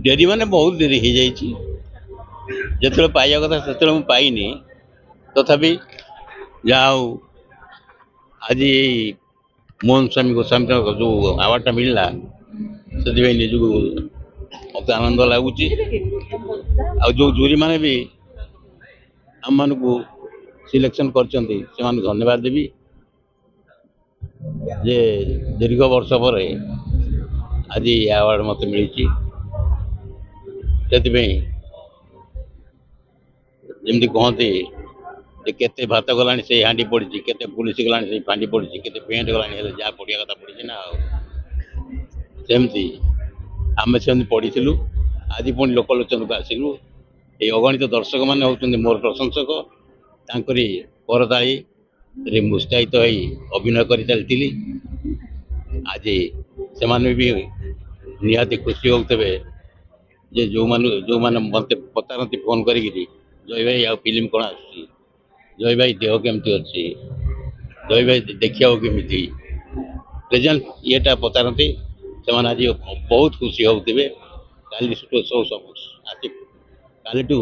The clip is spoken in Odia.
ଡେରି ମାନେ ବହୁତ ଡେରି ହେଇଯାଇଛି। ଯେତେବେଳେ ପାଇବା କଥା ସେତେବେଳେ ମୁଁ ପାଇନି। ତଥାପି ଯାହା ହଉ ଆଜି ଏଇ ମୋହନ ସ୍ୱାମୀ ଗୋସ୍ୱାମୀଙ୍କ ଯେଉଁ ଆୱାର୍ଡ଼ଟା ମିଳିଲା ସେଥିପାଇଁ ନିଜକୁ ମୋତେ ଆନନ୍ଦ ଲାଗୁଛି। ଆଉ ଯେଉଁ ଜୁରିମାନେ ବି ଆମମାନଙ୍କୁ ସିଲେକ୍ସନ୍ କରିଛନ୍ତି ସେମାନଙ୍କୁ ଧନ୍ୟବାଦ ଦେବି ଯେ ଦୀର୍ଘ ବର୍ଷ ପରେ ଆଜି ଆୱାର୍ଡ଼ ମୋତେ ମିଳିଛି। ସେଥିପାଇଁ ଯେମିତି କହନ୍ତି ଯେ କେତେ ଭାତ ଗଲାଣି ସେଇ ହାଣ୍ଡି ପଡ଼ିଛି, କେତେ ପୁଲିସ ଗଲାଣି ସେଇ ଫାଣ୍ଡି ପଡ଼ିଛି, କେତେ ପେଣ୍ଟ ଗଲାଣି ହେଲେ ଯାହା ପଡ଼ିବା କଥା ପଡ଼ିଛି ନା। ଆଉ ସେମିତି ଆମେ ସେମିତି ପଢ଼ିଥିଲୁ। ଆଜି ପୁଣି ଲୋକଲୋଚନକୁ ଆସିଲୁ। এই ଅଗଣିତ ଦର୍ଶକମାନେ ହେଉଛନ୍ତି ମୋର ପ୍ରଶଂସକ। ତାଙ୍କରି କରତାଳିରେ ମୁଁ ଉତ୍ସାହିତ ହୋଇ ଅଭିନୟ କରି ଚାଲିଥିଲି। ଆଜି ସେମାନେ ବି ନିହାତି ଖୁସି ହେଉଥିବେ ଯେ ଯେଉଁମାନେ ମୋତେ ପଚାରନ୍ତି ଫୋନ୍ କରିକିରି ଜୟ ଭାଇ ଆଉ ଫିଲ୍ମ କ'ଣ ଆସୁଛି, ଜୟ ଭାଇ ଦେହ କେମିତି ଅଛି, ଜୟ ଭାଇ ଦେଖିବାକୁ କେମିତି, ପ୍ରେଜେଣ୍ଟ ଇଏଟା ପଚାରନ୍ତି। ସେମାନେ ଆଜି ବହୁତ ଖୁସି ହେଉଥିବେ। କାଲି ସବୁ ଆସି କାଲିଠୁ